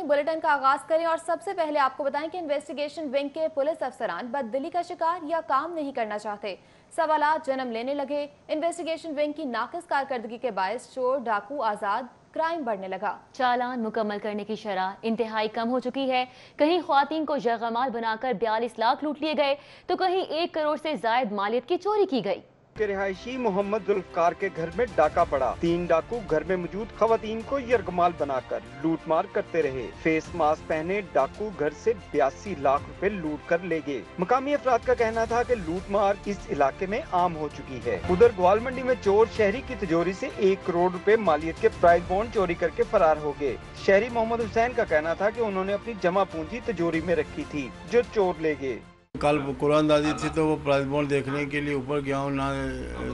Bulletin का आगाज करें और सबसे पहले आपको बताएं कि इन्वेस्टिगेशन विंग के पुलिस अफसरान बददिली का शिकार या काम नहीं करना चाहते। सवालात जन्म लेने लगे। इन्वेस्टिगेशन विंग की नाकिस कारकर्दगी के बायस चोर डाकू आजाद क्राइम बढ़ने लगा। चालान मुकम्मल करने की शरह इंतहाई कम हो चुकी है। कहीं ख्वातीन को जगमाल बनाकर 42 लाख लूट लिए गए तो कहीं 1 करोड़ से जायद मालियत की चोरी की गई। के रिहायशी मोहम्मद जुल्फकार के घर में डाका पड़ा। 3 डाकू घर में मौजूद खवातीन को यरगमाल बनाकर लूटमार करते रहे। फेस मास्क पहने डाकू घर से 82 लाख रुपए लूट कर ले गए। मकामी अफराद का कहना था कि लूटमार इस इलाके में आम हो चुकी है। उधर ग्वाल मंडी में चोर शहरी की तिजोरी से 1 करोड़ रुपए मालियत के प्राइज बॉन्ड चोरी करके फरार हो गए। शहरी मोहम्मद हुसैन का कहना था कि उन्होंने अपनी जमा पूंजी तिजोरी में रखी थी जो चोर ले गए। कल कुरानदाजी थी तो वो प्राइज बॉन्ड देखने के लिए ऊपर गया हूँ ना,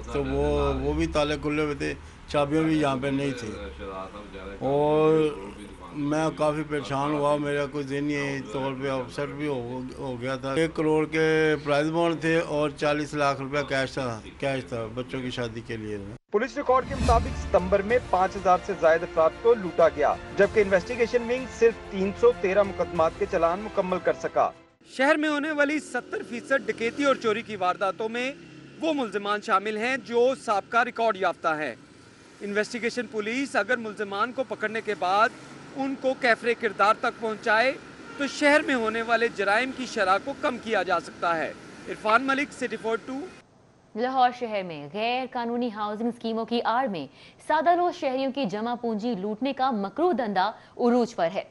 तो वो भी ताले खुले हुए थे, चाबियाँ भी यहाँ पे नहीं थी और मैं काफ़ी परेशान हुआ। मेरा कोई ज़हनी तौर पे अपसेट भी हो गया था। 1 करोड़ के प्राइज बॉन्ड थे और 40 लाख रुपया कैश था बच्चों की शादी के लिए। पुलिस रिकॉर्ड के मुताबिक सितंबर में 5000 से ज्यादा अफराद को लूटा गया, जबकि इन्वेस्टिगेशन विंग सिर्फ 313 मुकदमात के चालान मुकम्मल कर सका। शहर में होने वाली 70% डकैती और चोरी की वारदातों में वो मुल्जिमान शामिल हैं जो साबका रिकॉर्ड याफ्ता है। इन्वेस्टिगेशन पुलिस अगर मुल्जिमान को पकड़ने के बाद उनको कैफरे किरदार तक पहुंचाए तो शहर में होने वाले जराइम की शरह को कम किया जा सकता है। इरफान मलिक, सिटी 42। लाहौर शहर में गैर कानूनी हाउसिंग स्कीमों की आड़ में सादारोज शहरियों की जमा पूंजी लूटने का मकरू धंधा उरूज पर है।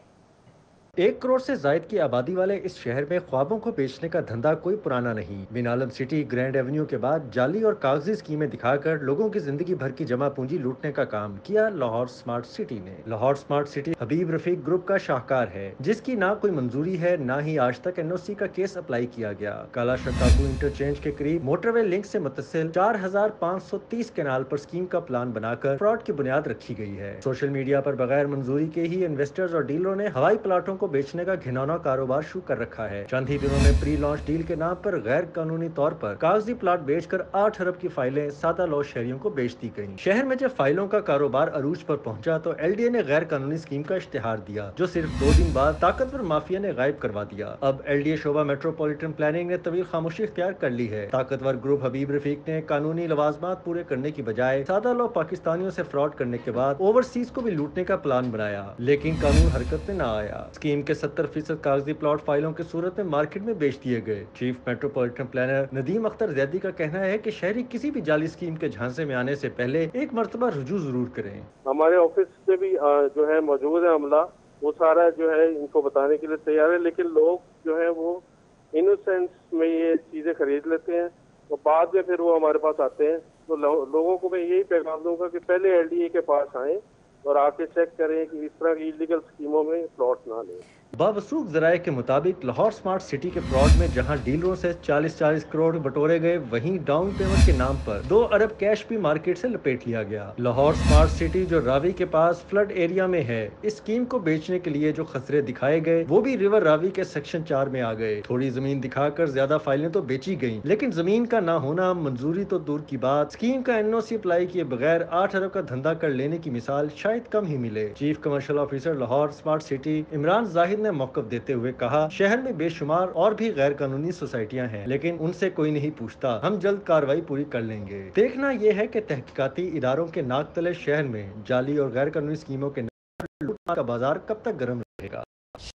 1 करोड़ से जायद की आबादी वाले इस शहर में ख्वाबों को बेचने का धंधा कोई पुराना नहीं। बिन आलम सिटी ग्रैंड एवेन्यू के बाद जाली और कागजी स्कीमें दिखाकर लोगों की जिंदगी भर की जमा पूंजी लूटने का काम किया लाहौर स्मार्ट सिटी ने। लाहौर स्मार्ट सिटी हबीब रफीक ग्रुप का शाहकार है, जिसकी ना कोई मंजूरी है ना ही आज तक NOC का केस अप्लाई किया गया। काला शकाकू इंटरचेंज के करीब मोटरवे लिंक से मुतसिल 4530 कैनाल पर स्कीम का प्लान बनाकर फ्रॉड की बुनियाद रखी गई है। सोशल मीडिया पर बगैर मंजूरी के ही इन्वेस्टर्स और डीलरों ने हवाई प्लाटों को बेचने का घिनौना कारोबार शुरू कर रखा है। चंद ही दिनों में प्री लॉन्च डील के नाम पर गैर कानूनी तौर पर कागजी प्लाट बेचकर 8 अरब की फाइलें सादा लॉ शहरियों को बेच दी गयी। शहर में जब फाइलों का कारोबार अरूज पर पहुंचा तो LDA ने गैर कानूनी स्कीम का इश्तेहार दिया, जो सिर्फ 2 दिन बाद ताकतवर माफिया ने गायब करवा दिया। अब LDA शोबा मेट्रोपॉलिटन प्लानिंग ने तवील खामोशी इख्तियार कर ली है। ताकतवर ग्रुप हबीब रफीक ने कानूनी लवाजमात पूरे करने की बजाय सादा लॉ पाकिस्तानियों से फ्रॉड करने के बाद ओवरसीज को भी लूटने का प्लान बनाया, लेकिन कानून हरकत में न आया। स्कीम के 70% कागजी प्लॉट फाइलों की सूरत में मार्केट में बेच दिए गए। Chief metropolitan planner Nadeem Akhtar Zaidi का कहना है कि शहरी किसी भी जाली स्कीम के झांसे में आने से पहले एक मर्तबा रुजू जरूर करें। हमारे ऑफिस में भी जो है मौजूद है अमला, वो सारा जो है इनको बताने के लिए तैयार है, लेकिन लोग जो है वो इनोसेंस में ये चीजें खरीद लेते हैं और बाद में फिर वो हमारे पास आते हैं। तो लोगों को मैं यही पैगाम दूंगा कि पहले LDA के पास आएं और आके चेक करें कि इस तरह की इलीगल स्कीमों में प्लॉट ना लें। बावसूख जराये के मुताबिक लाहौर स्मार्ट सिटी के फ्रॉड में जहां डीलरों से 40 करोड़ बटोरे गए, वहीं डाउन पेमेंट के नाम पर 2 अरब कैश भी मार्केट से लपेट लिया गया। लाहौर स्मार्ट सिटी जो रावी के पास फ्लड एरिया में है, इस स्कीम को बेचने के लिए जो खसरे दिखाए गए वो भी रिवर रावी के सेक्शन 4 में आ गए। थोड़ी जमीन दिखाकर ज्यादा फाइलें तो बेची गयी, लेकिन जमीन का ना होना, मंजूरी तो दूर की बात, स्कीम का NOC अप्लाई किए बगैर 8 अरब का धंधा कर लेने की मिसाल शायद कम ही मिले। Chief commercial officer Lahore smart city Imran Zahid ने मौक़िफ़ देते हुए कहा, शहर में बेशुमार और भी गैर कानूनी सोसाइटियां हैं, लेकिन उनसे कोई नहीं पूछता। हम जल्द कार्रवाई पूरी कर लेंगे। देखना यह है कि तहकीकाती इदारों के नाक तले शहर में जाली और गैर कानूनी स्कीमों के लूट का बाजार कब तक गर्म रहेगा।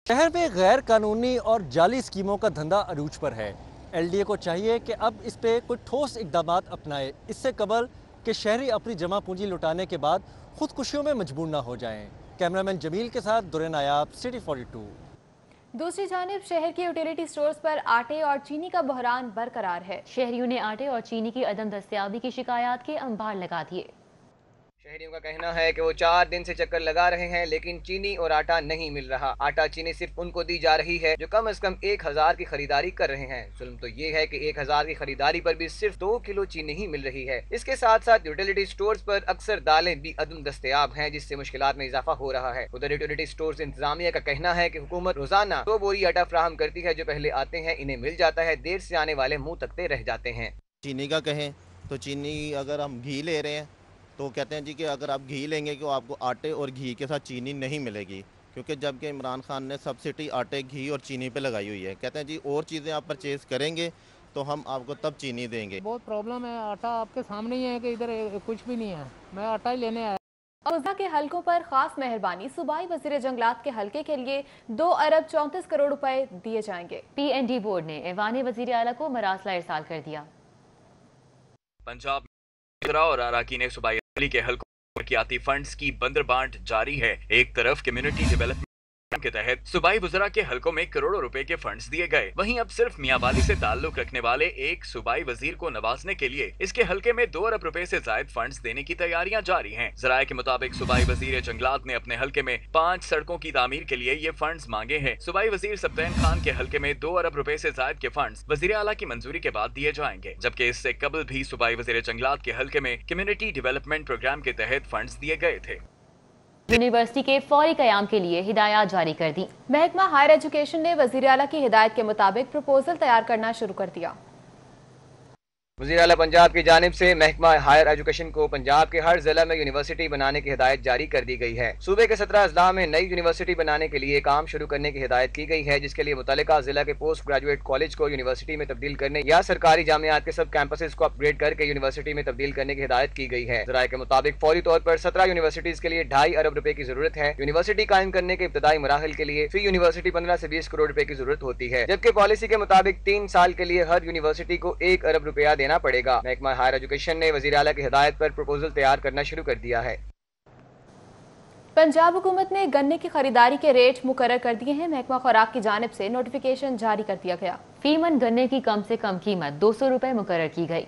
शहर में गैर कानूनी और जाली स्कीमों का धंधा अरूज पर है। LDA को चाहिए कि अब इस पे कोई ठोस इक़दामात अपनाए, इससे कबल कि शहरी अपनी जमा पूंजी लुटाने के बाद खुदकुशियों में मजबूर न हो जाएं। कैमरामैन जमील के साथ दुरे नायाब, सिटी 42। दूसरी जानिब शहर के यूटिलिटी स्टोर्स पर आटे और चीनी का बहरान बरकरार है। शहरियों ने आटे और चीनी की अदम दस्तयाबी की शिकायत के अंबार लगा दिए। शहरियों का कहना है कि वो 4 दिन से चक्कर लगा रहे हैं, लेकिन चीनी और आटा नहीं मिल रहा। आटा चीनी सिर्फ उनको दी जा रही है जो कम से कम 1000 की खरीदारी कर रहे हैं। जुल्म तो ये है कि 1000 की खरीदारी पर भी सिर्फ 2 किलो चीनी ही मिल रही है। इसके साथ साथ यूटिलिटी स्टोर्स पर अक्सर दालें भी अदम दस्तयाब हैं, जिससे मुश्किलात में इजाफा हो रहा है। उधर यूटिलिटी स्टोर्स इंतजामिया का कहना है कि हुकूमत रोजाना 2 बोरी आटा फराहम करती है। जो पहले आते हैं इन्हें मिल जाता है, देर से आने वाले मुंह तकते रह जाते हैं। चीनी का कहें तो चीनी अगर हम घी ले रहे हैं तो कहते हैं जी कि अगर आप घी लेंगे तो आपको आटे और घी के साथ चीनी नहीं मिलेगी। क्योंकि जबकि इमरान खान ने सब्सिडी आटे, घी और चीनी पे लगाई हुई है। कहते हैं जी और चीज़ें आप परचेज़ करेंगे तो हम आपको तब चीनी देंगे। बहुत प्रॉब्लम है, आटा आपके सामने ही है कि इधर कुछ भी नहीं है, मैं आटा ही लेने आया। गुजरा के हलकों पर खास मेहरबानी, सूबाई वजीर जंगलात के हलके के लिए 2 अरब 34 करोड़ रुपए दिए जाएंगे। PND बोर्ड ने ऐवान वजीर आला को मरासला इरसाल कर दिया। पंजाब में और अराकीन सूबाई असम्बली के हलकों में तरक्याती फंड्स की बंदरबांट जारी है। एक तरफ कम्युनिटी डेवलपमेंट के तहत सूबाई वज़रा के हलकों में करोड़ों रुपए के फंड्स दिए गए, वहीं अब सिर्फ मियांवाली से ताल्लुक रखने वाले एक सूबाई वजीर को नवाजने के लिए इसके हलके में 2 अरब रुपए से जायद फंड्स देने की तैयारियां जारी हैं। ज़राए के मुताबिक सूबाई वजीर जंगलात ने अपने हलके में 5 सड़कों की तामीर के लिए ये फंड्स मांगे हैं। सूबाई वजीर सब्तैन खान के हलके में 2 अरब रुपए से जायद के फंड्स वजीर आला की मंजूरी के बाद दिए जाएंगे, जबकि इससे कबल भी सूबाई वजीर जंगलात के हलके में कम्युनिटी डेवलपमेंट प्रोग्राम के तहत फंड्स दिए गए थे। यूनिवर्सिटी के फौरी कयाम के लिए हिदायत जारी कर दी। महकमा हायर एजुकेशन ने वजीर आला की हिदायत के मुताबिक प्रपोजल तैयार करना शुरू कर दिया। वज़ीर आला पंजाब की जानिब से महकमा हायर एजुकेशन को पंजाब के हर जिला में यूनिवर्सिटी बनाने की हिदायत जारी कर दी गई है। सूबे के 17 अजला में नई यूनिवर्सिटी बनाने के लिए काम शुरू करने की हिदायत की गई है, जिसके लिए मुतल्लिका जिला के पोस्ट ग्रेजुएट कॉलेज को यूनिवर्सिटी में तब्दील करने या सरकारी जामियात के सब कैंपसेस को अपग्रेड करके यूनिवर्सिटी में तब्दील करने की हिदायत की गई है। ज़राए के मुताबिक फौरी तौर पर 17 यूनिवर्सिटीज के लिए 2.5 अरब रुपए की जरूरत है। यूनिवर्सिटी कायम करने के इब्तदाई मराहल के लिए फी यूनिवर्सिटी 15 से 20 करोड़ रुपए की जरूरत होती है, जबकि पॉलिसी के मुताबिक 3 साल के लिए हर यूनिवर्सिटी को 1 अरब रुपया देना पड़ेगा। महकमा हायर एजुकेशन ने वज़ीर आला की हिदायत पर प्रपोजल तैयार करना शुरू कर दिया है। पंजाब हुकूमत ने गन्ने की खरीदारी के रेट मुकर्रर कर दिए हैं। महकमा खुराक की जानिब से नोटिफिकेशन जारी कर दिया गया। फी मन गन्ने की कम से कम कीमत 200 रुपए मुकर्रर की गई।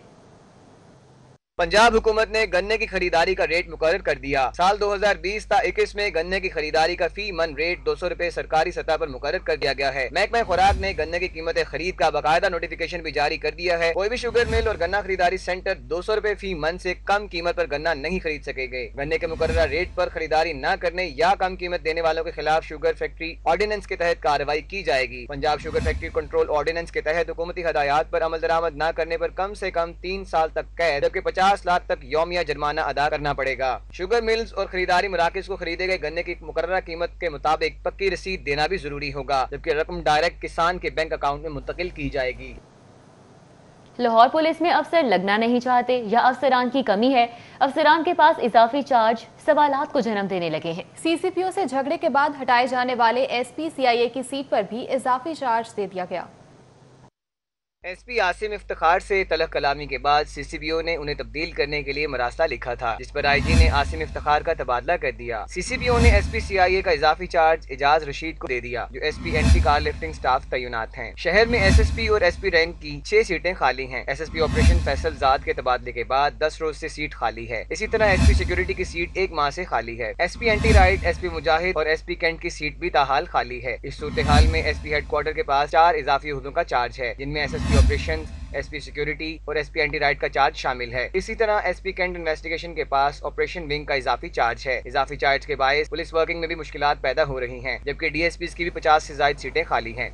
पंजाब हुकूमत ने गन्ने की खरीदारी का रेट मुकर्रर कर दिया। साल 2020-21 में गन्ने की खरीदारी का फी मन रेट 200 रुपए सरकारी सतह पर मुकर्रर कर दिया गया है। महकमा खुराक ने गन्ने की कीमत खरीद का बाकायदा नोटिफिकेशन भी जारी कर दिया है। कोई भी शुगर मिल और गन्ना खरीदारी सेंटर 200 रुपए फी मन से कम कीमत पर गन्ना नहीं खरीद सकेंगे। गन्ने के मुकर्ररा रेट पर खरीदारी न करने या कम कीमत देने वालों के खिलाफ शुगर फैक्ट्री ऑर्डिनेंस के तहत कार्रवाई की जाएगी। Punjab sugar factory control ordinance के तहत हुकूमती हदायत पर अमल दरामद न करने पर कम से कम 3 साल तक कैद जबकि 50 लाख तक यौमिया जुर्माना अदा करना पड़ेगा। शुगर मिल्स और खरीदारी मराकज को खरीदे गए गन्ने की मुकर्ररा कीमत के मुताबिक पक्की रसीद देना भी जरूरी होगा, जबकि रकम डायरेक्ट किसान के बैंक अकाउंट में मुंतकिल की जाएगी। लाहौर पुलिस में अफसर लगना नहीं चाहते या अफसरान की कमी है? अफसरान के पास इजाफी चार्ज सवालात को जन्म देने लगे हैं। CCPO से झगड़े के बाद हटाए जाने वाले SP CIA की सीट पर भी इजाफी चार्ज दे दिया गया। SP आसिम इफ्तिखार से तलख कलामी के बाद CCPO ने उन्हें तब्दील करने के लिए मरासला लिखा था, जिस पर IG ने आसिम इफ्तिखार का तबादला कर दिया। CCPO ने SP CIA का इजाफी चार्ज एजाज रशीद को दे दिया, जो SP NT car lifting staff तैनात हैं। शहर में SSP और SP रैंक की 6 सीटें खाली हैं। SSP ऑपरेशन फैसल जाद के तबादले के बाद 10 रोज से सीट खाली है। इसी तरह SP सिक्योरिटी की सीट 1 माह से खाली है। SP NT राइट, SP मुजाहिद और SP कैंट की सीट भी ताहाल खाली है। इस सूरत हाल में SP हेडक्वार्टर के पास 4 इजाफी ओहदों का चार्ज है, जिनमें SSP ऑपरेशन, SP सिक्योरिटी और SP एंटी राइट का चार्ज शामिल है। इसी तरह SP कैंट इन्वेस्टिगेशन के पास ऑपरेशन विंग का इजाफी चार्ज है। इजाफी चार्ज के बायस पुलिस वर्किंग में भी मुश्किलात पैदा हो रही हैं, जबकि DSPs की भी 50 से ज्यादा सीटें खाली हैं।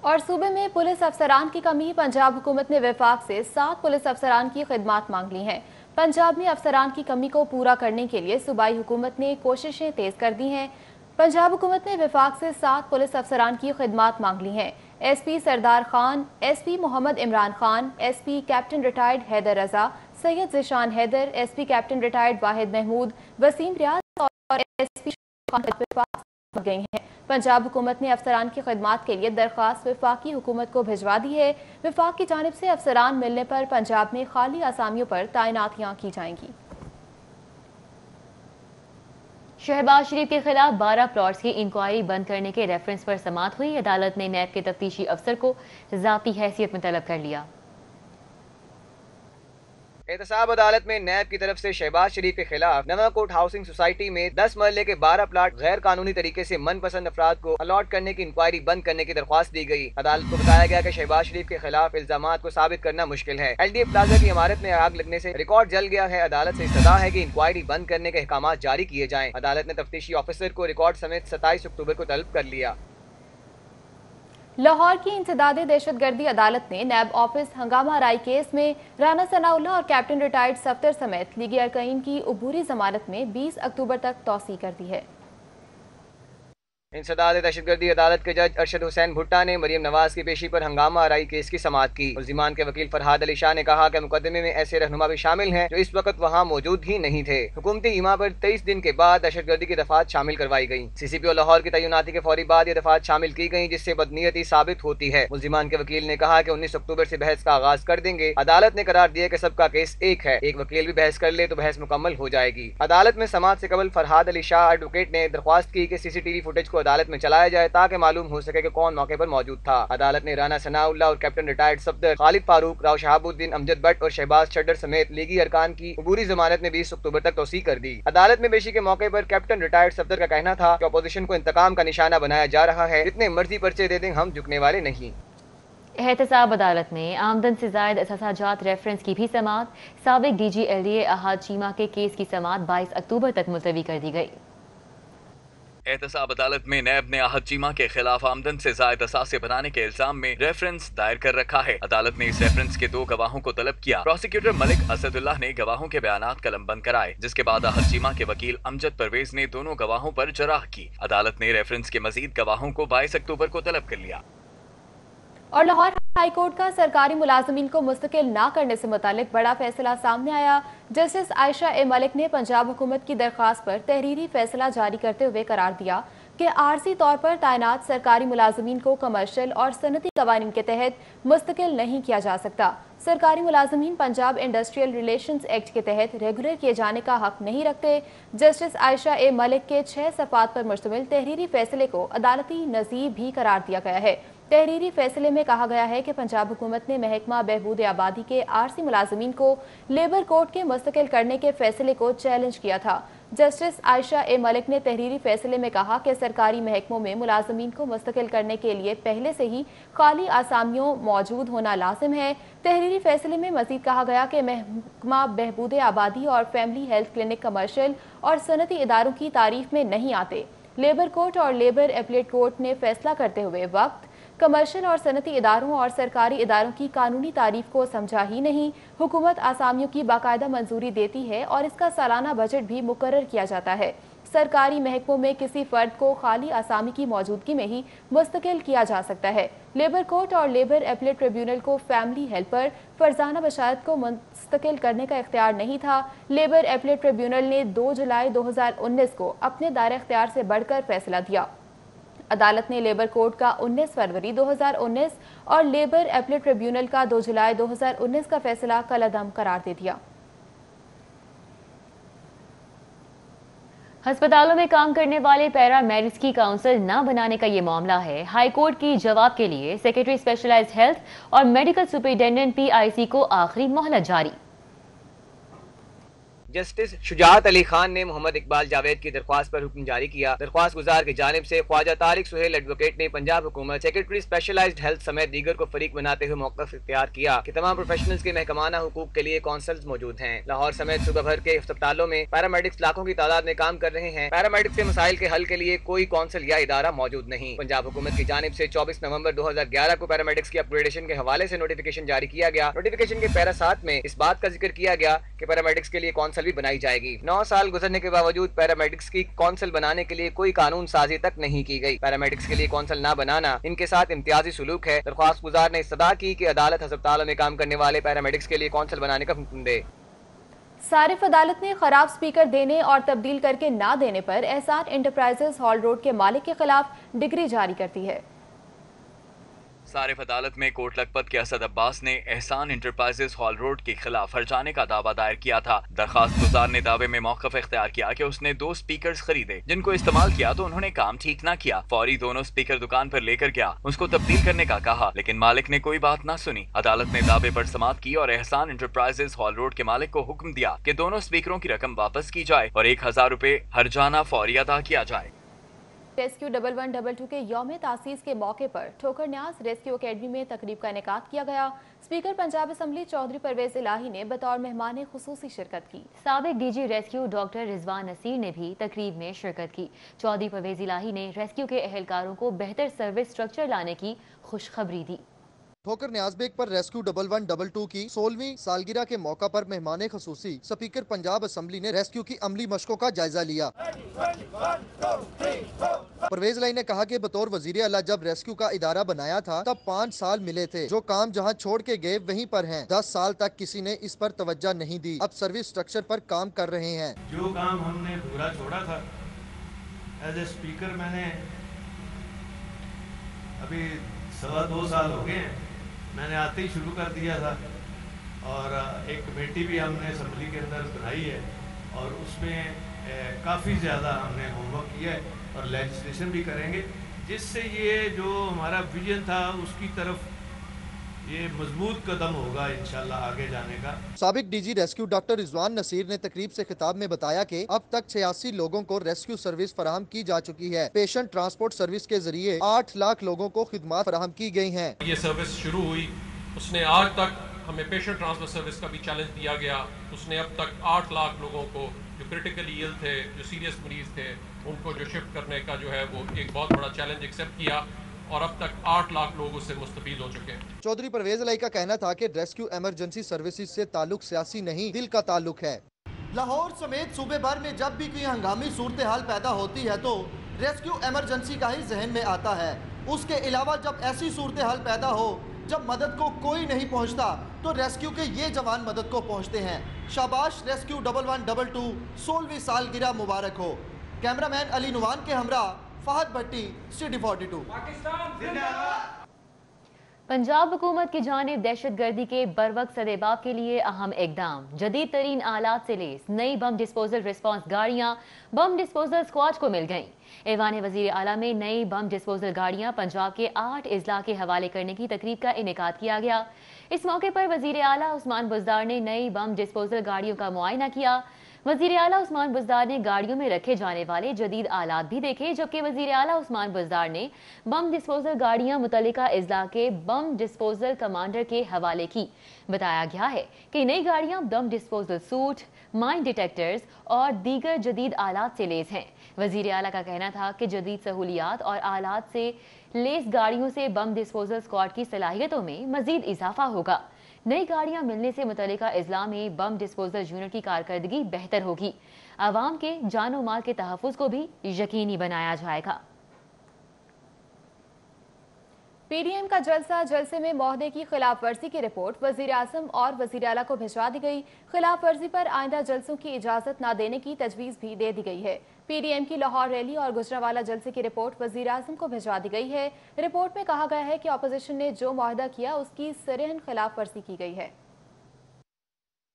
और सूबे में पुलिस अफसरान की कमी, पंजाब हुकूमत ने वफाक से 7 पुलिस अफसरान की खिदमात मांग ली हैं। पंजाब में अफसरान की कमी को पूरा करने के लिए सूबाई हुकूमत ने कोशिशें तेज कर दी हैं। पंजाब हुकूमत ने वफाक से 7 पुलिस अफसरान की खिदमात मांग ली हैं। SP Sardar Khan, SP Mohammad Imran Khan, SP captain retired Haider Raza, Syed Zeeshan Haider, SP captain retired Wahid Mahmood, Waseem Riaz और SP गई हैं। पंजाब हुकूमत ने अफसरान की खिदमात के लिए दरख्वास्त वफाकी हुकूमत को भिजवा दी है। वफाक की जानिब से अफसरान मिलने पर पंजाब में खाली आसामियों पर तैनातियाँ की जाएंगी। शहबाज शरीफ के खिलाफ 12 प्लॉट्स की इंक्वायरी बंद करने के रेफरेंस पर समाअत हुई। अदालत ने नैब के तफ्तीशी अफसर को ज़ाती हैसियत में तलब कर लिया। एहतसाब अदालत में नैब की तरफ से शहबाज शरीफ के खिलाफ नवाकोट हाउसिंग सोसाइटी में 10 मरले के 12 प्लाट गैर कानूनी तरीके से मनपसंद अफराद को अलॉट करने की इंक्वायरी बंद करने की दरख्वास्त दी गई। अदालत को बताया गया कि शहबाज शरीफ के खिलाफ इल्जामात को साबित करना मुश्किल है। LDA प्लाजा की इमारत में आग लगने से रिकॉर्ड जल गया है। अदालत से इस्तदा है कि इंक्वायरी बंद करने के अहकाम जारी किए जाएं। अदालत ने तफ्तीशी ऑफिसर को रिकॉर्ड समेत 27 अक्टूबर को तलब कर लिया। लाहौर की इंसदादी दहशतगर्दी अदालत ने नैब ऑफिस हंगामा राय केस में राना सनाउल्लाह और कैप्टन रिटायर्ड सफ्तर समेत लीगी अरकाइन की अबूरी जमानत में 20 अक्टूबर तक तौसी कर दी है। इंसदाद दहशतगर्दी अदालत के जज अरशद हुसैन भुट्टा ने मरियम नवाज की पेशी पर हंगामा आराई केस की समाअत की। मुल्जिमान के वकील फरहाद अली शाह ने कहा कि मुकदमे में ऐसे रहनुमा भी शामिल हैं जो इस वक्त वहाँ मौजूद ही नहीं थे। हुकूमती ईमा पर 23 दिन के बाद दहशतगर्दी की दफात शामिल करवाई गई। CCPO लाहौर की तैनाती के फौरी बाद ये दफात शामिल की गई, जिससे बदनीयती साबित होती है। मुल्जिमान के वकील ने कहा कि 19 अक्टूबर से बहस का आगाज कर देंगे। अदालत ने करार दिया कि सबका केस एक है, एक वकील भी बहस कर ले तो बहस मुकम्मल हो जाएगी। अदालत में समाअत से कबल फरहाद अली शाह एडवोकेट ने दरख्वास्त की कि CCTV फुटेज को अदालत में चलाया जाए ताकि मालूम हो सके कि कौन मौके पर मौजूद था। अदालत ने राना सनाउल्लाह और कैप्टन रिटायर्ड सफदर खालिद फारूक, राव शहाबुद्दीन, अमजद भट्ट और शहबाज चड्डर समेत लीगी अरकान की अबूरी जमानत में 20 अक्टूबर तक तौसी कर दी। अदालत में पेशी के मौके पर कैप्टन रिटायर्ड सफदर का कहना था कि अपोजिशन को इंतकाम का निशाना बनाया जा रहा है, जितने मर्जी पर्चे दे दें, हम झुकने वाले नहीं। एहतसाब अदालत में आमदन से जायद असासाजात रेफरेंस की भी समाअत। साबिक DG LDA अहाद चीमा के केस की समाअत 22 अक्टूबर तक मुलतवी कर दी गई। एहतसाब अदालत में नैब ने आहद चीमा के खिलाफ आमदन से जायद असासे बनाने के इल्जाम में रेफरेंस दायर कर रखा है। अदालत ने इस रेफरेंस के 2 गवाहों को तलब किया। प्रोसिक्यूटर मलिक असदुल्लाह ने गवाहों के बयानात कलमबंद कराए, जिसके बाद आहद चीमा के वकील अमजद परवेज ने दोनों गवाहों पर जराह की। अदालत ने रेफरेंस के मजीद गवाहों को 22 अक्टूबर को तलब कर लिया। और लाहौर हाई कोर्ट का सरकारी मुलाजमीन को मुस्तकिल ना करने से मुतालिक बड़ा फैसला सामने आया। जस्टिस आयशा ए मलिक ने पंजाब हुकूमत की दरख्वास्त पर तहरीरी फैसला जारी करते हुए करार दिया कि आरजी तौर पर तैनात सरकारी मुलाजमीन को कमर्शियल और सनती कवानीन के तहत मुस्तकिल नहीं किया जा सकता। सरकारी मुलाजमीन पंजाब इंडस्ट्रियल रिलेशंस एक्ट के तहत रेगुलर किए जाने का हक नहीं रखते। जस्टिस आयशा ए मलिक के 6 सफ़ात पर मुश्तमिल तहरीरी फैसले को अदालती नज़ीर भी करार दिया गया है। तहरीरी फैसले में कहा गया है कि पंजाब हुकूमत ने महकमा बहबूद आबादी के आरसी मुलाजमीन को लेबर कोर्ट के मुस्तकिल करने के फैसले को चैलेंज किया था। जस्टिस आयशा ए मलिक ने तहरीरी फैसले में कहा कि सरकारी महकमों में मुलाजमीन को मुस्तकिल करने के लिए पहले से ही खाली आसामियों मौजूद होना लाजिम है। तहरीरी फैसले में मजीद कहा गया कि महकमा बहबूद आबादी और फैमिली हेल्थ क्लिनिक कमर्शियल और सनती इदारों की तारीफ में नहीं आते। लेबर कोर्ट और लेबर एपलेट कोर्ट ने फैसला करते हुए वक्त कमर्शियल और सनती इदारों और सरकारी इदारों की कानूनी तारीफ को समझा ही नहीं। हुकूमत आसामियों की बाकायदा मंजूरी देती है और इसका सालाना बजट भी मुकर्रर किया जाता है। सरकारी महकमों में किसी फर्द को खाली आसामी की मौजूदगी में ही मुस्तकिल किया जा सकता है। लेबर कोर्ट और लेबर एपलेट ट्रिब्यूनल को फैमिली हेल्पर फरजाना बशारत को मुस्तकिल करने का इख्तियार नहीं था। लेबर एपलेट ट्रिब्यूनल ने 2 जुलाई 2019 को अपने दायरे इख्तियार से बढ़कर फैसला दिया। अदालत ने लेबर कोर्ट का 19 फरवरी 2019 और लेबर एपलेट ट्रिब्यूनल का 2 जुलाई 2019 का फैसला कलअदम करार दे दिया। अस्पतालों में काम करने वाले पैरामेडिक्स की काउंसिल न बनाने का ये मामला है। हाई कोर्ट की जवाब के लिए सेक्रेटरी स्पेशलाइज्ड हेल्थ और मेडिकल सुपरिटेंडेंट PIC को आखिरी मोहलत जारी। जस्टिस शुजात अली खान ने मोहम्मद इकबाल जावेद की दरख्वास्त पर हुक्म जारी किया। दरख्वास्त गुजार की जानिब से ख्वाजा तारिक सुहेल एडवोकेट ने पंजाब हुकूमत, सेक्रेटरी स्पेशलाइज्ड हेल्थ समेत दीगर को फरीक बनाते हुए मौक़िफ़ इख्तियार किया कि तमाम प्रोफेशनल्स के महकमाना हुकूक के लिए काउंसिल्स मौजूद हैं। लाहौर समेत सूबा भर के अस्पतालों में पैरामेडिक्स लाखों की तादाद में काम कर रहे हैं। पैरामेडिक्स के मसाइल के हल के लिए कोई काउंसिल या इदारा मौजूद नहीं। पंजाब हुकूमत की जानिब से 24 नवंबर 2011 को पैरामेडिक्स की अपग्रेडेशन के हवाले से नोटिफिकेशन जारी किया गया। नोटिफिकेशन के पैरा 7 में इस बात का जिक्र किया गया कि पैरामेडिक्स के लिए काउंसिल भी बनाई जाएगी। 9 साल गुजरने के बावजूद पैरामेडिक्स की काउंसिल बनाने के लिए कोई कानून साजी तक नहीं की गई। पैरामेडिक्स के लिए काउंसिल न बनाना इनके साथ इम्तियाजी सुलूक है। दरख्वास्त गुजार ने इस्तदा की कि अदालत अस्पतालों में काम करने वाले पैरामेडिक्स के लिए काउंसिल बनाने का हुक्म दे। सारिफ अदालत ने खराब स्पीकर देने और तब्दील करके ना देने पर एहसान इंटरप्राइजेज हॉल रोड के मालिक के खिलाफ डिग्री जारी करती है। सारिफ अदालत में कोट लखपत के असद अब्बास ने एहसान इंटरप्राइजेज हॉल रोड के खिलाफ हर्जाने का दावा दायर किया था। दरखास्त गुजार ने दावे में मौक़िफ़ इख्तियार किया कि उसने 2 स्पीकर्स खरीदे, जिनको इस्तेमाल किया तो उन्होंने काम ठीक ना किया। फौरी दोनों स्पीकर दुकान पर लेकर गया, उसको तब्दील करने का कहा, लेकिन मालिक ने कोई बात ना सुनी। अदालत ने दावे पर समाअत की और एहसान इंटरप्राइजेज हॉल रोड के मालिक को हुक्म दिया कि दोनों स्पीकरों की रकम वापस की जाए और 1000 रुपए हर्जाना फौरी अदा किया जाए। रेस्क्यू 1122 के यौम तासीस के मौके पर ठोकर न्याज रेस्क्यू अकेडमी में तकरीब का इनेकाद किया गया। स्पीकर पंजाब असम्बली चौधरी परवेज इलाही ने बतौर मेहमान खुसूसी शिरकत की। साबिक DG rescue doctor Rizwan Naseer ने भी तकरीब में शिरकत की। चौधरी परवेज इलाही ने रेस्क्यू के एहलकारों को बेहतर सर्विस स्ट्रक्चर लाने की खुशखबरी दी। ठोकर न्याज बेग पर रेस्क्यू 1112 की 16वीं सालगिरह के मौका पर मेहमान खसूसी स्पीकर पंजाब असम्बली ने रेस्क्यू की अमली मशकों का जायजा लिया। परवेज लाई ने कहा कि बतौर वजीर आला जब रेस्क्यू का इदारा बनाया था तब 5 साल मिले थे। जो काम जहां छोड़ के गए वहीं पर हैं। 10 साल तक किसी ने इस पर तवज्जो नहीं दी। अब सर्विस स्ट्रक्चर पर काम कर रहे हैं। जो काम हमने पूरा छोड़ा था एज ए स्पीकर, मैंने अभी 2.25 साल हो गए हैं, मैंने आते ही शुरू कर दिया था और एक कमेटी भी हमने असम्बली के अंदर बनाई है और उसमें काफ़ी ज़्यादा हमने होमवर्क किया है और लेजिस्लेशन भी करेंगे, जिससे ये जो हमारा विजन था उसकी तरफ ये मजबूत कदम होगा इंशाल्लाह आगे जाने का। साबिक DG rescue doctor Rizwan Naseer ने तकरीब से खिताब में बताया कि अब तक 86 लोगों को रेस्क्यू सर्विस फराहम की जा चुकी है। पेशेंट ट्रांसपोर्ट सर्विस के जरिए 8 लाख लोगों को खिदमत फराहम की गई हैं। ये सर्विस शुरू हुई, उसने आज तक हमें पेशेंट ट्रांसफर सर्विस का भी चैलेंज दिया गया। उसने अब तक 8 लाख लोगों को जो क्रिटिकली इल थे, जो सीरियस मरीज थे, उनको जो शिफ्ट करने का जो है वो एक बहुत बड़ा चैलेंज एक्सेप्ट किया और अब तक 8 लाख लोग उससे मुस्तफीद हो चुके हैं। चौधरी परवेज अलाई का कहना था कि रेस्क्यू इमरजेंसी सर्विसेज से ताल्लुक सियासी नहीं, दिल का ताल्लुक है। लाहौर समेत सूबे भर में जब भी कोई हंगामी सूरत हाल पैदा होती है तो रेस्क्यू इमरजेंसी का ही जहन में आता है। उसके अलावा जब ऐसी सूरत हाल पैदा हो जब मदद को कोई नहीं पहुंचता तो रेस्क्यू के ये जवान मदद को पहुंचते हैं। शाबाश रेस्क्यू 1112 16वीं सालगिरह मुबारक हो। कैमरामैन अली नुमान के हमरा फहद भट्टी, सिटी 42। पंजाब हुकूमत की जानिब दहशतगर्दी के बरवक्त सदेबाब के लिए अहम इकदाम। जदीद तरीन आलात से लेस नई बम डिस्पोजल रिस्पांस गाड़ियां बम डिस्पोजल स्क्वाड को मिल गईं। ऐवान वजीर आला में नई बम डिस्पोजल गाड़ियां पंजाब के 8 अजला के हवाले करने की तकरीब का इनेकाद किया गया। इस मौके पर वजीर आला उस्मान बुज़दार ने नई बम डिस्पोजल गाड़ियों का मुआयना किया। वजीर आला उस्मान बुज़दार ने गाड़ियों में रखे जाने वाले जदीद आलात भी देखे, जबकि वजीर आला उस्मान बुज़दार ने बम डिस्पोजल गाड़ियां मुतल्लिका अजला के बम डिस्पोजल कमांडर के हवाले की। बताया गया है कि नई गाड़ियां bomb disposal suit, mine detectors और दीगर जदीद आलात से लेस हैं। वजीर आला का कहना था कि जदीद सहूलियात और आलात से लेस गाड़ियों से बम डिस्पोजल स्क्वाड की सलाहियतों में मजीद इजाफा होगा। नई गाड़ियां मिलने से मुतल्लिका अजला में बम डिस्पोजल यूनिट की कारकर्दगी बेहतर होगी। आवाम के जान और माल के तहफ़्फ़ुज़ को भी यकीनी बनाया जाएगा। पीडीएम का जलसे में मौहदे की खिलाफ वर्जी की रिपोर्ट वजीर आज़म और वजीर आला को भिजवा दी गई। खिलाफ वर्जी पर आइंदा जलसों की इजाजत न देने की तजवीज़ भी दे दी गई है। पीडीएम की लाहौर रैली और गुजरांवाला जलसे की रिपोर्ट वजीर आज़म को भिजवा दी गई है। रिपोर्ट में कहा गया है कि अपोजिशन ने जो मुआहदा किया उसकी सरेहन खिलाफ वर्जी की गई है।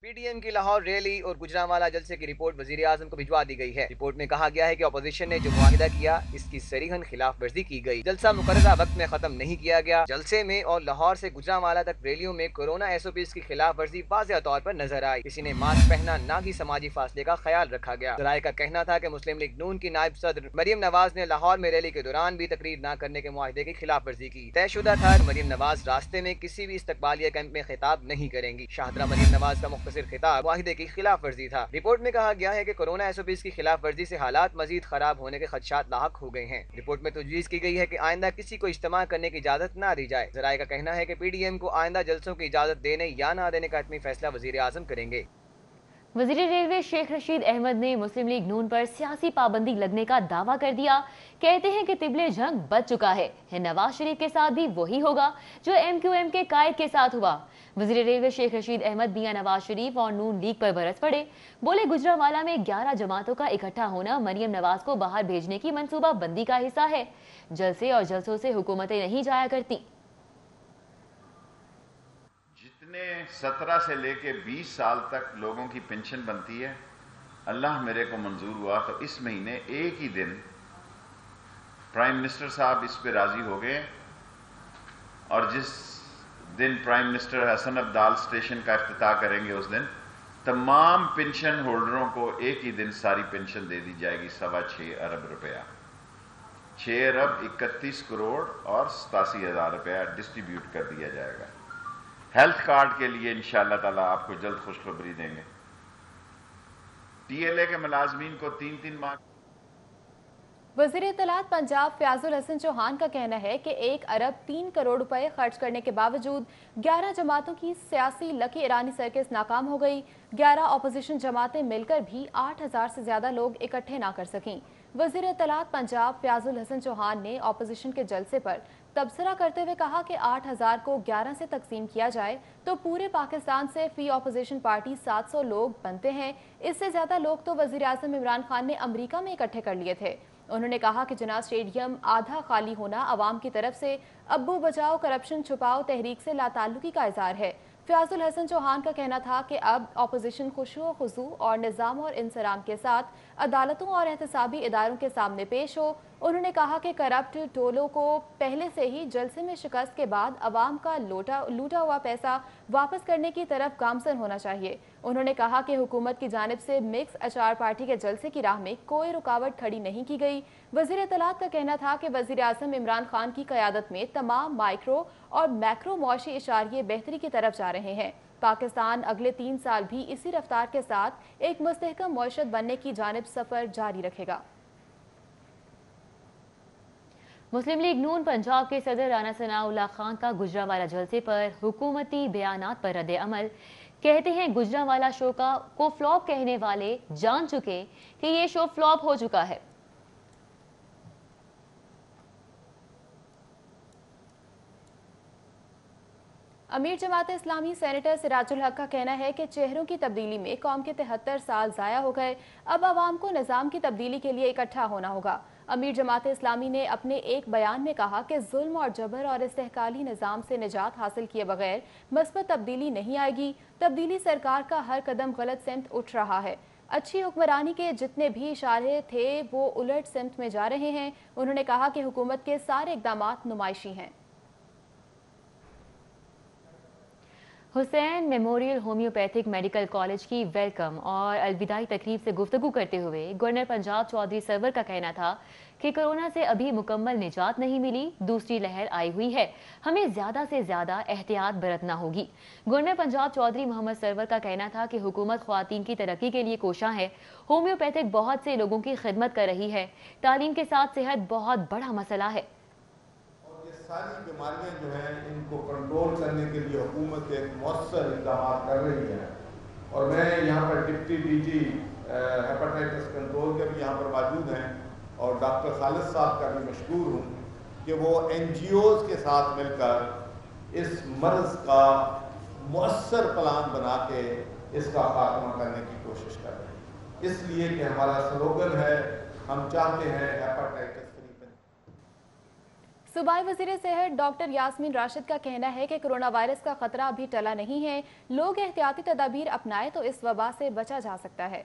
पीडीएम की लाहौर रैली और गुजरांवाला जलसे की रिपोर्ट वजीर आज़म को भिजवा दी गई है। रिपोर्ट में कहा गया है कि अपोजिशन ने जो मुआहिदा किया इसकी सरीहन खिलाफ वर्जी की गई। जलसा मुकर्ररा वक्त में खत्म नहीं किया गया। जलसे में और लाहौर से गुजरांवाला तक रैलियों में कोरोना SOPs की खिलाफ वर्जी वाज़ेह तौर पर नजर आई। किसी ने मास्क पहना, ना ही समाजी फासले का ख्याल रखा गया। जराये का कहना था कि मुस्लिम लीग नून की नायब सदर मरियम नवाज ने लाहौर में रैली के दौरान भी तकरीर न करने के मुआहिदे की खिलाफ वर्जी की। तयशुदा था मरियम नवाज रास्ते में किसी भी इस्तकबालिया कैंप में खिताब नहीं करेंगी। शाहदरा मरियम नवाज का मुख्तसर खिताब की खिलाफ वर्जी था। रिपोर्ट में कहा गया है कि कोरोना SOPs की खिलाफ वर्जी से हालात मजीद खराब होने के खदशात लाहक हो गए हैं। रिपोर्ट में तजवीज़ की गई है कि आइंदा किसी को इज्तिमा करने की इजाजत न दी जाए। जराये का कहना है कि पीडीएम को आइंदा जलसों की इजाजत देने या न देने का हतमी फैसला वजीर आज़म करेंगे। वज़ीर रेलवे शेख रशीद अहमद ने मुस्लिम लीग नून पर सियासी पाबंदी लगने का दावा कर दिया। कहते हैं कि तिबले जंग बच चुका है। नवाज शरीफ के साथ भी वही होगा जो MQM के कायद के साथ हुआ। वज़ीर रेलवे शेख रशीद अहमद मियां नवाज शरीफ और नून लीग पर बरस पड़े। बोले गुजरांवाला में 11 जमातों का इकट्ठा होना मरियम नवाज को बाहर भेजने की मंसूबा बंदी का हिस्सा है। जलसे और जलसों से हुकूमतें नहीं जाया करती। 17 से लेके 20 साल तक लोगों की पेंशन बनती है। अल्लाह मेरे को मंजूर हुआ तो इस महीने एक ही दिन प्राइम मिनिस्टर साहब इस पे राजी हो गए और जिस दिन prime minister Hasan Abdal station का इफ्तिताह करेंगे उस दिन तमाम पेंशन होल्डरों को एक ही दिन सारी पेंशन दे दी जाएगी। 6.25 अरब रुपया, 6 अरब 31 करोड़ और 87,000 रुपया डिस्ट्रीब्यूट कर दिया जाएगा। हेल्थ कार्ड के लिए इंशाअल्लाह ताला आपको जल्द खुशखबरी देंगे। TLA के मुलाजमीन को 3-3 माह वज़ीर इत्तलात पंजाब फयाजुल हसन चौहान का कहना है कि 1 अरब 3 करोड़ रुपए खर्च करने के बावजूद 11 जमातों की सियासी लकी ईरानी सर्कस नाकाम हो गई। 11 अपोजिशन जमातें मिलकर भी 8000 से ज्यादा लोग इकट्ठे ना कर सकीं। वज़ीर इत्तलात पंजाब फयाजुल हसन चौहान ने अपोजिशन के जलसे पर तबसरा करते हुए कहा कि 8000 को 11 से तकसीम किया जाए तो पूरे पाकिस्तान से फी अपोजिशन पार्टी 700 लोग बनते हैं। इससे ज्यादा लोग तो वज़ीर आज़म इमरान खान ने अमरीका में इकट्ठे कर लिए थे। उन्होंने कहा कि जिन्ना स्टेडियम आधा खाली होना अवाम की तरफ से अब्बू बचाओ करप्शन छुपाओ तहरीक से लाताल्लुकी का इज़हार है। फयाजुल हसन चौहान का कहना था कि अब अपोजिशन खुशू खुजू और निज़ाम और इंसराम के साथ अदालतों और एहतसाबी इदारों के सामने पेश हो। उन्होंने कहा कि करप्ट टोलों को पहले से ही जलसे में शिकस्त के बाद अवाम का लूटा हुआ पैसा वापस करने की तरफ गामजन होना चाहिए। उन्होंने कहा कि हुकूमत की जानिब से मिक्स अचार पार्टी के जलसे की राह में कोई रुकावट खड़ी नहीं की गई। वज़ीर इत्तलात का कहना था कि वज़ीर आज़म इमरान खान की क़यादत में तमाम माइक्रो और मैक्रो मुआशी इशारे बेहतरी की तरफ जा रहे हैं। पाकिस्तान अगले 3 साल भी इसी रफ्तार के साथ एक मुस्तहकम मईशत बनने की जानिब सफ़र जारी रखेगा। मुस्लिम लीग नून पंजाब के सदर राना सनाउल्लाह खान का गुजरांवाला जलसे पर हुकूमती बयानात पर रद्द अमल। कहते हैं गुजरांवाला शो को फ्लॉप कहने वाले जान चुके कि ये शो फ्लॉप हो चुका है। अमीर जमात इस्लामी सेनेटर सिराजुल हक का कहना है कि चेहरों की तब्दीली में कौम के 73 साल ज़ाया हो गए। अब आवाम को निज़ाम की तब्दीली के लिए इकट्ठा होना होगा। अमीर जमात इस्लामी ने अपने एक बयान में कहा कि जुल्म और जबर और इस्तेहकाली निज़ाम से निजात हासिल किए बगैर मस्बत तब्दीली नहीं आएगी। तब्दीली सरकार का हर कदम गलत सिमत उठ रहा है। अच्छी हुक्मरानी के जितने भी इशारे थे वो उलट सिमत में जा रहे हैं। उन्होंने कहा कि हुकूमत के सारे इक़दामात नुमाइशी हैं। Hussain memorial homeopathic medical college की वेलकम और अलविदाई तकरीब से गुफ्तगू करते हुए गवर्नर पंजाब चौधरी सरवर का कहना था कि कोरोना से अभी मुकम्मल निजात नहीं मिली, दूसरी लहर आई हुई है, हमें ज्यादा से ज्यादा एहतियात बरतना होगी। गवर्नर पंजाब चौधरी मोहम्मद सरवर का कहना था कि हुकूमत ख्वातीन की तरक्की के लिए कोशां है। होम्योपैथिक बहुत से लोगों की खिदमत कर रही है। तालीम के साथ सेहत बहुत बड़ा मसला है। सारी बीमारियां जो हैं इनको कंट्रोल करने के लिए हुकूमत एक मौसर इक़दाम कर रही है और मैं यहाँ पर डिप्टी डीजी हेपेटाइटिस कंट्रोल के भी यहाँ पर मौजूद हैं और डॉक्टर खालिद साहब का भी मशकूर हूँ कि वो NGOs के साथ मिलकर इस मर्ज़ का मौसर प्लान बना के इसका खात्मा करने की कोशिश कर रहे हैं। इसलिए कि हमारा स्लोगन है, हम चाहते हैं हेपेटाइटिस। सूबाई वज़ीर सेहत डॉक्टर यास्मीन राशिद का कहना है कि कोरोना वायरस का खतरा अभी टला नहीं है। लोग एहतियाती तदाबीर अपनाएं तो इस वबा से बचा जा सकता है।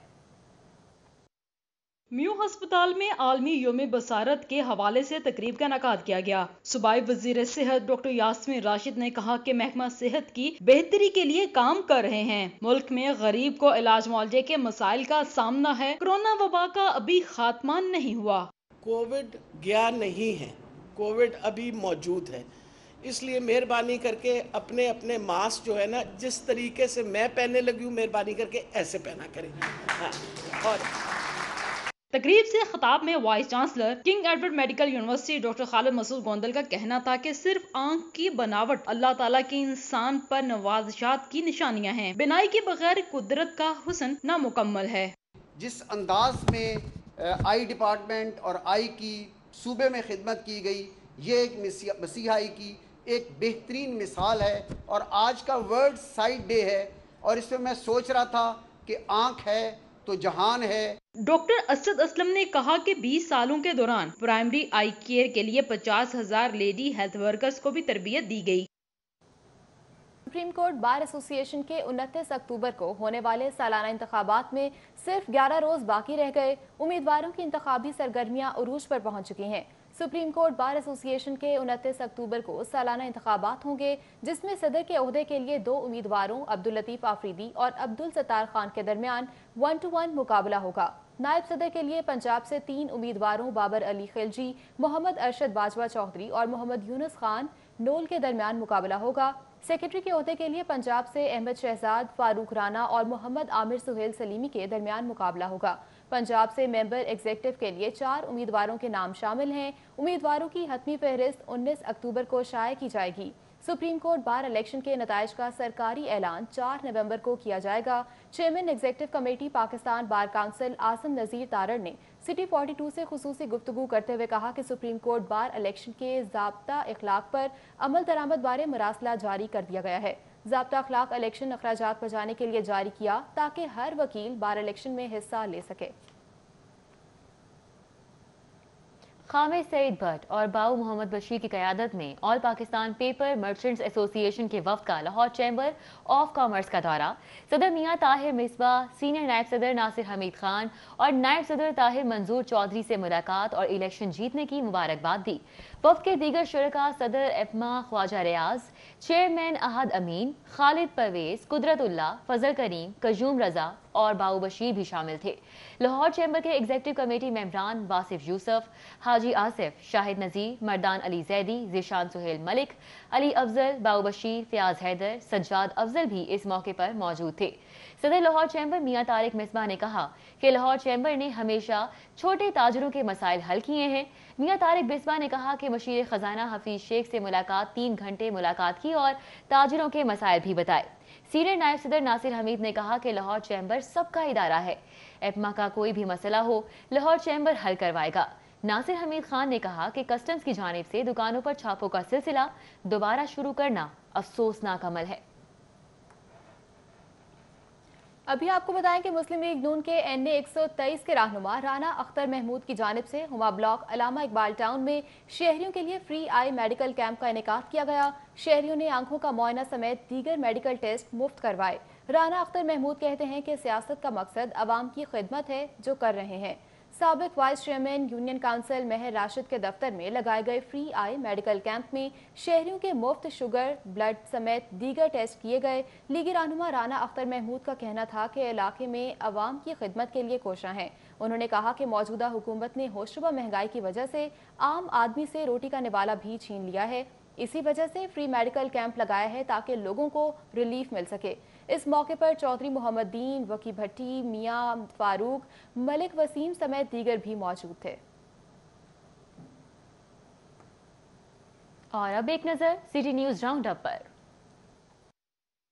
म्यू अस्पताल में आलमी योम बसारत के हवाले से तकरीब का इनेकाद किया गया। सूबाई वज़ीर सेहत डॉक्टर यास्मीन राशिद ने कहा कि महकमा सेहत की बेहतरी के लिए काम कर रहे हैं। मुल्क में गरीब को इलाज मुआवजे के मसाइल का सामना है। कोरोना वबा का अभी खात्मा नहीं हुआ। कोविड गया नहीं है, कोविड अभी मौजूद है। इसलिए मेहरबानी करके अपने अपने मास्क जो है ना, जिस तरीके से मैं पहनने लगी हूँ, मेहरबानी करके ऐसे पहना करें। हाँ। और तकरीब से खिताब में vice chancellor King Edward medical university doctor Khalid Masood Gondal का कहना था कि सिर्फ आंख की बनावट अल्लाह ताला की इंसान पर नवाज़शात की निशानियां हैं। बिनाई के बगैर कुदरत का हुस्न नामुकम्मल है। जिस अंदाज में आई डिपार्टमेंट और आई की सूबे में खिदमत की गई, ये एक मसीहाई की एक बेहतरीन मिसाल है। और आज का वर्ल्ड साइट डे है और इसमें मैं सोच रहा था कि आंख है तो जहान है। डॉक्टर असद असलम ने कहा कि 20 सालों के दौरान प्राइमरी आई केयर के लिए 50,000 लेडी हेल्थ वर्कर्स को भी तरबियत दी गई। सुप्रीम कोर्ट बार एसोसिएशन के 29 अक्टूबर को होने वाले सालाना इंतखाबात में सिर्फ 11 रोज बाकी रह गए। उम्मीदवारों की इंतखाबी सरगर्मियां उरूज पर पहुंच चुकी हैं। सुप्रीम कोर्ट बार एसोसिएशन के 29 अक्टूबर को सालाना इंतखाबात होंगे, जिसमें सदर के ओहदे के लिए 2 उम्मीदवारों अब्दुल लतीफ आफरीदी और अब्दुल सत्तार खान के दरमियान 1-to-1 मुकाबला होगा। नायब सदर के लिए पंजाब से 3 उम्मीदवारों बाबर अली खिलजी, मोहम्मद अरशद बाजवा चौधरी और मोहम्मद यूनुस खान नोल के दरमियान मुकाबला होगा। सेक्रेटरी के ओहदे के लिए पंजाब से अहमद शहजाद, फारूक राना और मोहम्मद आमिर सुहेल सलीमी के दरमियान मुकाबला होगा। पंजाब से मेंबर एग्जीक्यूटिव के लिए 4 उम्मीदवारों के नाम शामिल हैं। उम्मीदवारों की हतमी फहरिस्त 19 अक्टूबर को शाया की जाएगी। सुप्रीम कोर्ट बार इलेक्शन के नताइज का सरकारी ऐलान 4 नवंबर को किया जाएगा। Chairman executive committee Pakistan bar council Asim Nazir Tarar ने सिटी 42 से खुसूसी गुफ्तगू करते हुए कहा कि सुप्रीम कोर्ट बार इलेक्शन के ज़ाब्ता इखलाक पर अमल दरामद बारे मरासला जारी कर दिया गया है। ज़ाब्ता अखलाक इलेक्शन अखराजात बचाने के लिए जारी किया ताकि हर वकील बार इलेक्शन में हिस्सा ले सके। खामिद सईद भट्ट और बाऊ मोहम्मद बशीर की क़यादत में all Pakistan paper merchants association के वफ़द का लाहौर चैम्बर ऑफ कॉमर्स का दौरा। सदर मियां ताहिर मिसबा, सीनियर नायब सदर नासिर हमीद खान और नायब सदर ताहिर मंजूर चौधरी से मुलाकात और इलेक्शन जीतने की मुबारकबाद दी। वफ़द के दीगर शुरका सदर एफमा ख्वाजा रियाज, चेयरमैन अहद अमीन, खालिद परवेज, कुदरतुल्ला, फजल करीम, कजूम रजा और बाऊ बशीर भी शामिल थे। लाहौर चैम्बर के एग्जीक्यूटिव कमेटी मेंबरान वासिफ यूसुफ, हाजी आसिफ, शाहिद नज़ीर, मर्दान अली जैदी, ज़ीशान सुहेल मलिक, अली अफजल, बाऊ बशीर, फयाज हैदर, सज्जाद अफजल भी इस मौके पर मौजूद थे। सदर लाहौर चैम्बर मियां तारिक मिसबा ने कहा कि लाहौर चैम्बर ने हमेशा छोटे ताजरों के मसाइल हल किए हैं। मियां तारिक मिसबा ने कहा कि मशीर खजाना हफीज शेख से मुलाकात 3 घंटे मुलाकात की और ताजरों के मसाइल भी बताए। सीनियर नायब सदर नासिर हमीद ने कहा कि लाहौर चैम्बर सबका इदारा है, एपमा का कोई भी मसला हो लाहौर चैम्बर हल करवाएगा। नासिर हमीद खान ने कहा कि कस्टम्स की जानिब से दुकानों पर छापों का सिलसिला दोबारा शुरू करना अफसोसनाक अमल है। अभी आपको बताएं कि मुस्लिम लीग नून के NA 123 के रहनुमा राना अख्तर महमूद की जानिब से हुमा ब्लॉक अलामा इकबाल टाउन में शहरियों के लिए फ्री आई मेडिकल कैंप का इनेकाद किया गया। शहरियों ने आंखों का मुआयना समेत दीगर मेडिकल टेस्ट मुफ्त करवाए। राना अख्तर महमूद कहते हैं कि सियासत का मकसद अवाम की खिदमत है जो कर रहे हैं। साबिक वाइस चेयरमैन यूनियन काउंसिल मेहर राशिद के दफ्तर में लगाए गए फ्री आई मेडिकल कैंप में शहरियों के मुफ्त शुगर, ब्लड समेत दीगर टेस्ट किए गए। लीगी रहनुमा राना अख्तर महमूद का कहना था कि इलाके में अवाम की खिदमत के लिए कोशां हैं। उन्होंने कहा कि मौजूदा हुकूमत ने होशरुबा महंगाई की वजह से आम आदमी से रोटी का निवाला भी छीन लिया है। इसी वजह से फ्री मेडिकल कैंप लगाया है ताकि लोगों को रिलीफ मिल सके। इस मौके पर चौधरी मोहम्मद दीन, वकी भट्टी, मियां फारूक, मलिक वसीम समेत दीगर भी मौजूद थे। और अब एक नजर सिटी न्यूज राउंड अप पर।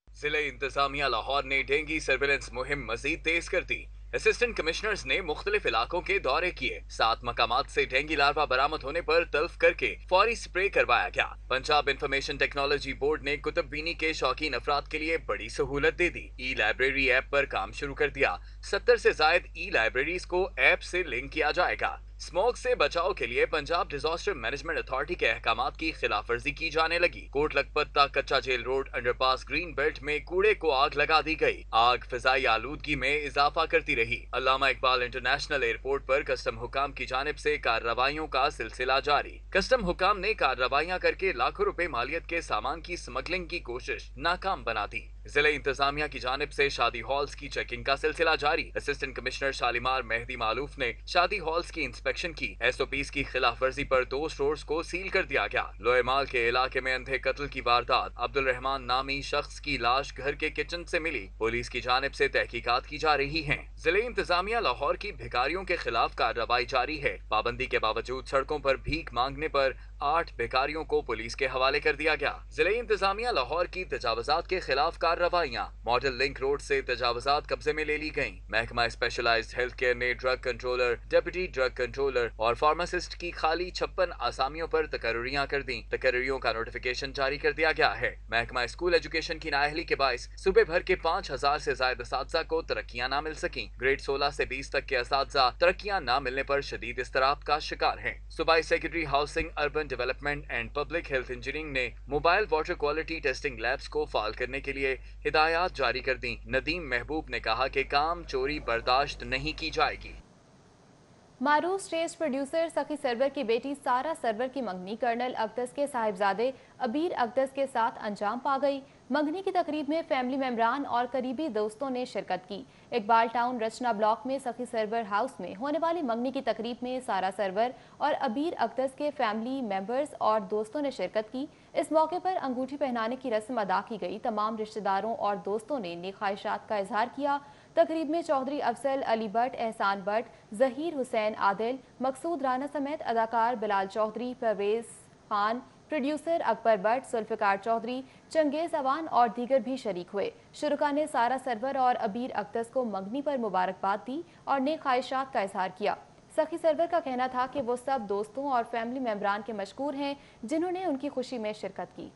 जिले इंतजामिया लाहौर ने डेंगू सर्विलेंस मुहिम मजीद तेज कर दी। असिस्टेंट कमिश्नर्स ने मुख्तलिफ इलाकों के दौरे किए। 7 मकामात से डेंगू लार्वा बरामद होने पर तल्फ करके फौरी स्प्रे करवाया गया। पंजाब इंफॉर्मेशन टेक्नोलॉजी बोर्ड ने कुतुब बीनी के शौकीन अफराद के लिए बड़ी सहूलत दे दी। ई लाइब्रेरी ऐप पर काम शुरू कर दिया। 70 से जायद ई लाइब्रेरीज को ऐप से लिंक किया जाएगा। स्मोक से बचाव के लिए पंजाब डिजास्टर मैनेजमेंट अथॉरिटी के अहकामात की खिलाफ वर्जी की जाने लगी। Kot Lakhpat Kacha jail road underpass green belt में कूड़े को आग लगा दी गई। आग फिजाई आलूदगी में इजाफा करती रही। अल्लामा इकबाल इंटरनेशनल एयरपोर्ट पर कस्टम हुकाम की जानिब से कार्रवाइयों का सिलसिला जारी। कस्टम हुकाम ने कार्रवाइयां करके लाखों रुपए मालियत के सामान की स्मगलिंग की कोशिश नाकाम बना दी। जिले इंतजामिया की जानिब से शादी हॉल्स की चेकिंग का सिलसिला जारी। असिस्टेंट कमिश्नर शालीमार मेहदी मालूफ ने शादी हॉल्स की इंस्पेक्शन की। SOPs की खिलाफ वर्जी पर 2 स्टोर्स को सील कर दिया गया। लोहेमाल के इलाके में अंधे कत्ल की वारदात, अब्दुल रहमान नामी शख्स की लाश घर के किचन से मिली। पुलिस की जानिब से तहकीकात की जा रही है। जिले इंतजामिया लाहौर की भिखारियों के खिलाफ कार्रवाई जारी है। पाबंदी के बावजूद सड़कों पर भीख मांगने पर 8 भिखारियों को पुलिस के हवाले कर दिया गया। जिले इंतजामिया लाहौर की तजावजात के खिलाफ कार्रवाइयां, मॉडल लिंक रोड से तजावजात कब्जे में ले ली गयी। महकमा स्पेशलाइज्ड हेल्थ केयर ने drug controller, deputy drug controller और फार्मासिस्ट की खाली 56 आसामियों पर तकर्रियां कर दी। तकर्रियों का नोटिफिकेशन जारी कर दिया गया है। महकमा स्कूल एजुकेशन की नाअहली के बायस सूबे भर के 5000 से ज्यादा असातिज़ा को तरक्कियां न मिल सकी। ग्रेड 16 से 20 तक के असातिज़ा तरक्कियां न मिलने पर शदीद इस्तराब का शिकार हैं। सूबाई secretary housing, urban development and public health engineering ने mobile water quality testing labs को फाल करने के लिए हिदायत जारी कर दी। नदीम महबूब ने कहा कि काम चोरी बर्दाश्त नहीं की जाएगी। मारूफ स्टेज प्रोड्यूसर सखी सरवर की बेटी सारा सरवर की मंगनी कर्नल अकदस के साहिबजादे अबीर अकदस के साथ अंजाम पा गई। मंगनी की तकरीब में फैमिली मेंबरान और करीबी दोस्तों ने शिरकत की। इकबाल टाउन रचना ब्लॉक में सखी सरवर हाउस में होने वाली मंगनी की तकरीब में सारा सरवर और अबीर अकदस के फैमिली मेंबर्स और दोस्तों ने शिरकत की। इस मौके पर अंगूठी पहनाने की रस्म अदा की गई। तमाम रिश्तेदारों और दोस्तों ने नेक ख्वाहिशात का इजहार किया। तकरीब में चौधरी अफजल अली भट्ट, एहसान भट्ट, जहीर हुसैन आदिल, मकसूद राना समेत अदाकार बिलाल चौधरी, परवेज खान, प्रोड्यूसर अकबर भट्ट, जुल्फिकार चौधरी, चंगेज अवान और दीगर भी शरीक हुए। शुरका ने सारा सरवर और अबीर अक्तस को मंगनी पर मुबारकबाद दी और नेक ख्वाहिशात का इजहार किया। सखी सरवर का कहना था कि वो सब दोस्तों और फैमिली मेंबरान के मशकूर हैं जिन्होंने उनकी खुशी में शिरकत की।